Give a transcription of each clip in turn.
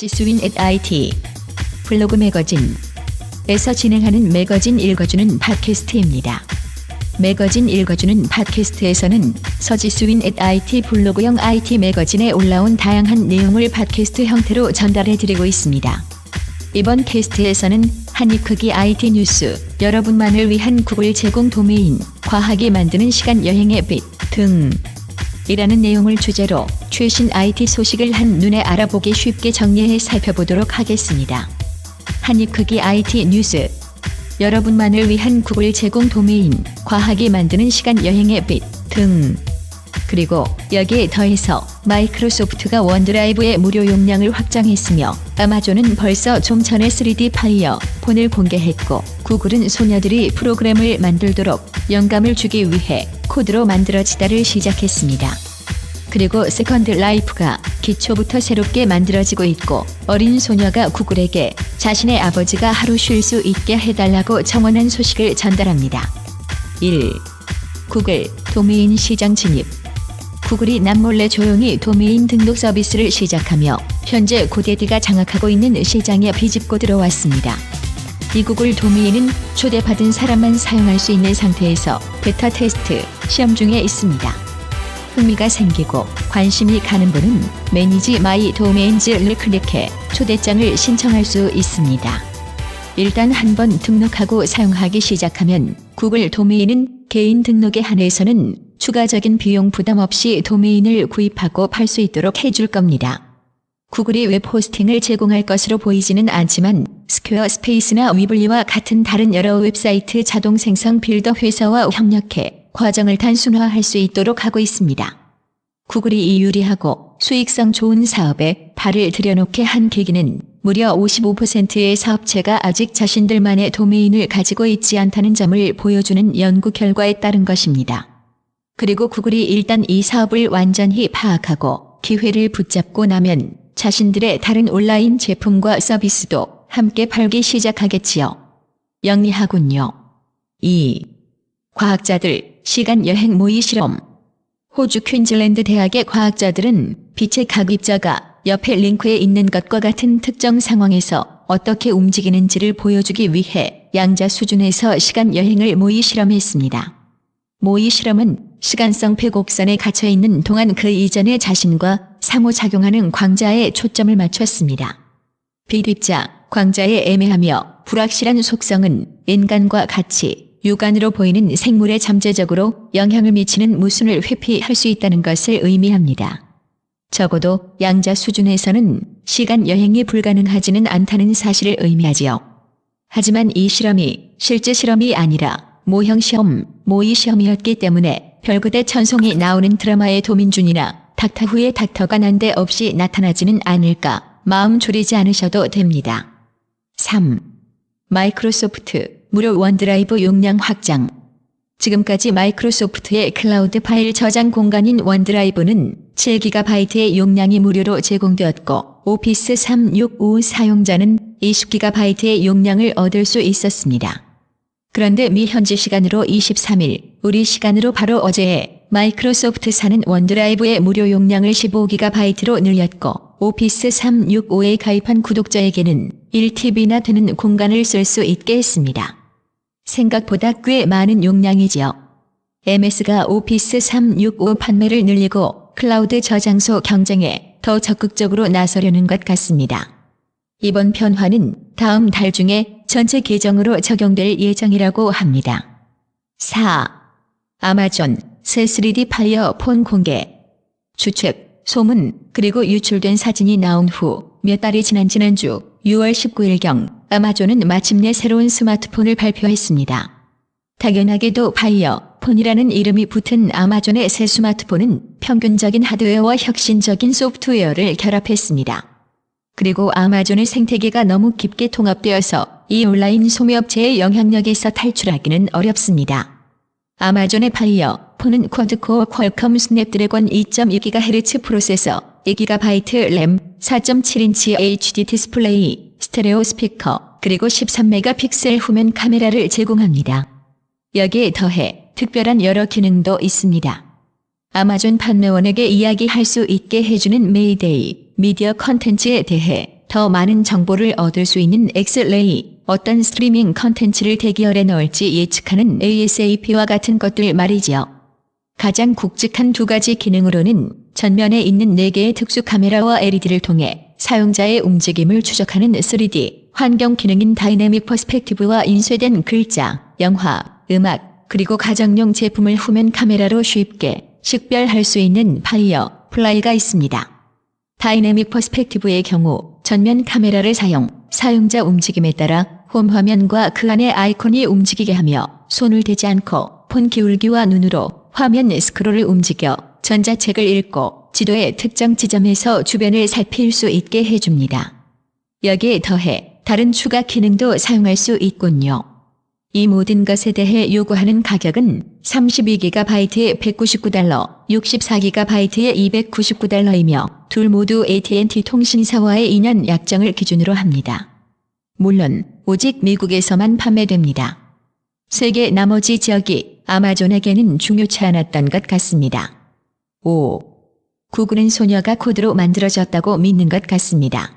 지수인 @IT 블로그 매거진에서 진행하는 매거진 읽어주는 팟캐스트입니다. 매거진 읽어주는 팟캐스트에서는 서지수인 @IT 블로그형 IT 매거진에 올라온 다양한 내용을 팟캐스트 형태로 전달해드리고 있습니다. 이번 캐스트에서는 한 입 크기 IT 뉴스, 여러분만을 위한 구글 제공 도메인, 과학이 만드는 시간 여행의 빛 등 이라는 내용을 주제로 최신 IT 소식을 한눈에 알아보기 쉽게 정리해 살펴보도록 하겠습니다. 한 입 크기 IT 뉴스, 여러분만을 위한 구글 제공 도메인, 과학이 만드는 시간 여행의 빛 등. 그리고 여기에 더해서 마이크로소프트가 원드라이브의 무료 용량을 확장했으며 아마존은 벌써 좀 전에 3D 파이어 폰을 공개했고 구글은 소녀들이 프로그램을 만들도록 영감을 주기 위해 코드로 만들어지다를 시작했습니다. 그리고 세컨드 라이프가 기초부터 새롭게 만들어지고 있고 어린 소녀가 구글에게 자신의 아버지가 하루 쉴 수 있게 해달라고 청원한 소식을 전달합니다. 1. 구글 도메인 시장 진입. 구글이 남몰래 조용히 도메인 등록 서비스를 시작하며 현재 고데디가 장악하고 있는 시장에 비집고 들어왔습니다. 이 구글 도메인은 초대받은 사람만 사용할 수 있는 상태에서 베타 테스트 시험 중에 있습니다. 흥미가 생기고 관심이 가는 분은 매니지 마이 도메인즈를 클릭해 초대장을 신청할 수 있습니다. 일단 한번 등록하고 사용하기 시작하면 구글 도메인은 개인 등록에 한해서는 추가적인 비용 부담 없이 도메인을 구입하고 팔 수 있도록 해줄 겁니다. 구글이 웹 호스팅을 제공할 것으로 보이지는 않지만 스퀘어스페이스나 위블리와 같은 다른 여러 웹사이트 자동 생성 빌더 회사와 협력해 과정을 단순화할 수 있도록 하고 있습니다. 구글이 이 유리하고 수익성 좋은 사업에 발을 들여놓게 한 계기는 무려 55%의 사업체가 아직 자신들만의 도메인을 가지고 있지 않다는 점을 보여주는 연구 결과에 따른 것입니다. 그리고 구글이 일단 이 사업을 완전히 파악하고 기회를 붙잡고 나면 자신들의 다른 온라인 제품과 서비스도 함께 팔기 시작하겠지요. 영리하군요. 2. 과학자들 시간 여행 모의 실험. 호주 퀸즐랜드 대학의 과학자들은 빛의 각 입자가 옆에 링크에 있는 것과 같은 특정 상황에서 어떻게 움직이는지를 보여주기 위해 양자 수준에서 시간 여행을 모의 실험했습니다. 모의 실험은 시간성 폐곡선에 갇혀있는 동안 그 이전의 자신과 상호작용하는 광자에 초점을 맞췄습니다. 빛 입자, 광자의 애매하며 불확실한 속성은 인간과 같이 육안으로 보이는 생물에 잠재적으로 영향을 미치는 모순을 회피할 수 있다는 것을 의미합니다. 적어도 양자 수준에서는 시간 여행이 불가능하지는 않다는 사실을 의미하지요. 하지만 이 실험이 실제 실험이 아니라 모형 시험, 모의 시험이었기 때문에 별그대 천송이 나오는 드라마의 도민준이나 닥터 후의 닥터가 난데없이 나타나지는 않을까 마음 졸이지 않으셔도 됩니다. 3. 마이크로소프트 무료 원드라이브 용량 확장. 지금까지 마이크로소프트의 클라우드 파일 저장 공간인 원드라이브는 7GB의 용량이 무료로 제공되었고 오피스 365 사용자는 20GB의 용량을 얻을 수 있었습니다. 그런데 미 현지 시간으로 23일, 우리 시간으로 바로 어제에 마이크로소프트사는 원드라이브의 무료 용량을 15GB로 늘렸고 오피스 365에 가입한 구독자에게는 1TB나 되는 공간을 쓸 수 있게 했습니다. 생각보다 꽤 많은 용량이지요. MS가 오피스 365 판매를 늘리고 클라우드 저장소 경쟁에 더 적극적으로 나서려는 것 같습니다. 이번 변화는 다음 달 중에 전체 계정으로 적용될 예정이라고 합니다. 4. 아마존 새 3D 파이어 폰 공개. 추측, 소문, 그리고 유출된 사진이 나온 후 몇 달이 지난 지난주 6월 19일경 아마존은 마침내 새로운 스마트폰을 발표했습니다. 당연하게도 파이어 폰이라는 이름이 붙은 아마존의 새 스마트폰은 평균적인 하드웨어와 혁신적인 소프트웨어를 결합했습니다. 그리고 아마존의 생태계가 너무 깊게 통합되어서 이 온라인 소매업체의 영향력에서 탈출하기는 어렵습니다. 아마존의 파이어 폰은 쿼드코어 퀄컴 스냅드래곤 2.2GHz 프로세서, 2GB 램, 4.7인치 HD 디스플레이, 스테레오 스피커, 그리고 13메가픽셀 후면 카메라를 제공합니다. 여기에 더해 특별한 여러 기능도 있습니다. 아마존 판매원에게 이야기할 수 있게 해주는 메이데이, 미디어 컨텐츠에 대해 더 많은 정보를 얻을 수 있는 엑스레이, 어떤 스트리밍 컨텐츠를 대기열에 넣을지 예측하는 ASAP와 같은 것들 말이지요. 가장 굵직한 두 가지 기능으로는 전면에 있는 4개의 특수 카메라와 LED를 통해 사용자의 움직임을 추적하는 3D 환경 기능인 다이내믹 퍼스펙티브와 인쇄된 글자, 영화, 음악, 그리고 가정용 제품을 후면 카메라로 쉽게 식별할 수 있는 파이어 플라이가 있습니다. 다이내믹 퍼스펙티브의 경우 전면 카메라를 사용자 움직임에 따라 홈 화면과 그 안의 아이콘이 움직이게 하며 손을 대지 않고 폰 기울기와 눈으로 화면 스크롤을 움직여 전자책을 읽고 지도의 특정 지점에서 주변을 살필 수 있게 해줍니다. 여기에 더해 다른 추가 기능도 사용할 수 있군요. 이 모든 것에 대해 요구하는 가격은 32GB에 $199, 64GB에 $299이며 둘 모두 AT&T 통신사와의 2년 약정을 기준으로 합니다. 물론 오직 미국에서만 판매됩니다. 세계 나머지 지역이 아마존에게는 중요치 않았던 것 같습니다. 5. 구글은 소녀가 코드로 만들어졌다고 믿는 것 같습니다.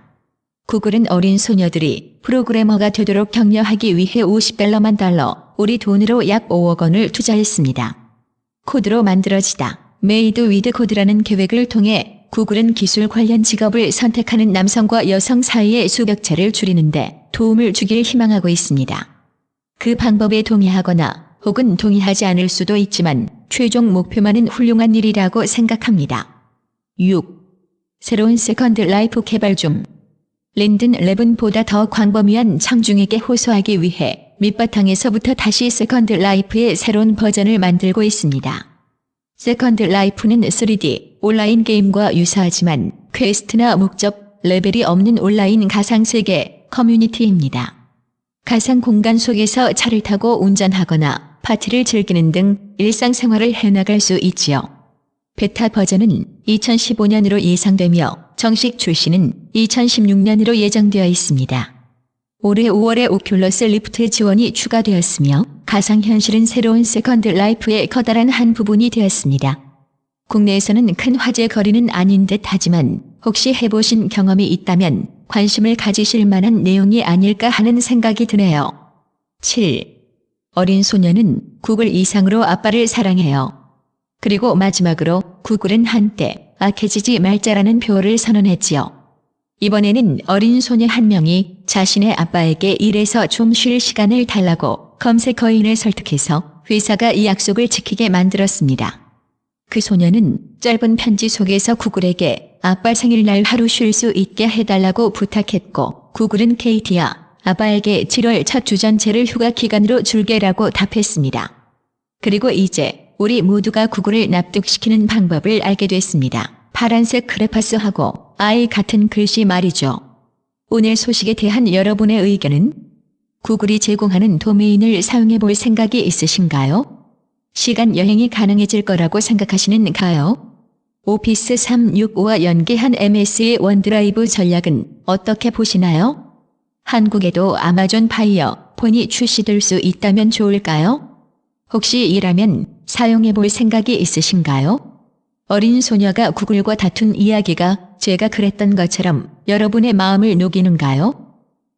구글은 어린 소녀들이 프로그래머가 되도록 격려하기 위해 $50만, 우리 돈으로 약 5억 원을 투자했습니다. 코드로 만들어지다, 메이드 위드 코드라는 계획을 통해 구글은 기술 관련 직업을 선택하는 남성과 여성 사이의 수격차를 줄이는데 도움을 주길 희망하고 있습니다. 그 방법에 동의하거나 혹은 동의하지 않을 수도 있지만 최종 목표만은 훌륭한 일이라고 생각합니다. 6. 새로운 세컨드 라이프 개발 중. 린든 랩은 보다 더 광범위한 청중에게 호소하기 위해 밑바탕에서부터 다시 세컨드 라이프의 새로운 버전을 만들고 있습니다. 세컨드 라이프는 3D 온라인 게임과 유사하지만 퀘스트나 목적, 레벨이 없는 온라인 가상세계 커뮤니티입니다. 가상 공간 속에서 차를 타고 운전하거나 파티를 즐기는 등 일상생활을 해나갈 수 있지요. 베타 버전은 2015년으로 예상되며 정식 출시는 2016년으로 예정되어 있습니다. 올해 5월에 오큘러스 리프트 지원이 추가되었으며 가상현실은 새로운 세컨드 라이프의 커다란 한 부분이 되었습니다. 국내에서는 큰 화제거리는 아닌 듯 하지만 혹시 해보신 경험이 있다면 관심을 가지실 만한 내용이 아닐까 하는 생각이 드네요. 7. 어린 소녀는 구글 이상으로 아빠를 사랑해요. 그리고 마지막으로 구글은 한때 악해지지 말자라는 표어를 선언했지요. 이번에는 어린 소녀 한 명이 자신의 아빠에게 일에서 좀 쉴 시간을 달라고 검색어인을 설득해서 회사가 이 약속을 지키게 만들었습니다. 그 소녀는 짧은 편지 속에서 구글에게 아빠 생일날 하루 쉴 수 있게 해달라고 부탁했고 구글은 KT야 아빠에게 7월 첫 주 전체를 휴가 기간으로 줄게라고 답했습니다. 그리고 이제 우리 모두가 구글을 납득시키는 방법을 알게 됐습니다. 파란색 크레파스하고 아이 같은 글씨 말이죠. 오늘 소식에 대한 여러분의 의견은? 구글이 제공하는 도메인을 사용해 볼 생각이 있으신가요? 시간 여행이 가능해질 거라고 생각하시는가요? 오피스 365와 연계한 MS의 원드라이브 전략은 어떻게 보시나요? 한국에도 아마존 파이어 폰이 출시될 수 있다면 좋을까요? 혹시 이라면 사용해 볼 생각이 있으신가요? 어린 소녀가 구글과 다툰 이야기가 제가 그랬던 것처럼 여러분의 마음을 녹이는가요?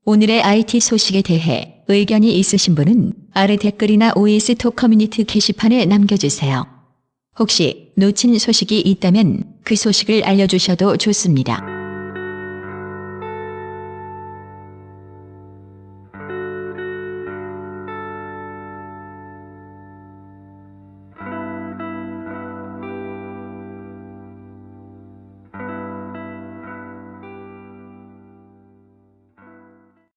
오늘의 IT 소식에 대해 의견이 있으신 분은 아래 댓글이나 OS톡 커뮤니티 게시판에 남겨주세요. 혹시 놓친 소식이 있다면 그 소식을 알려주셔도 좋습니다.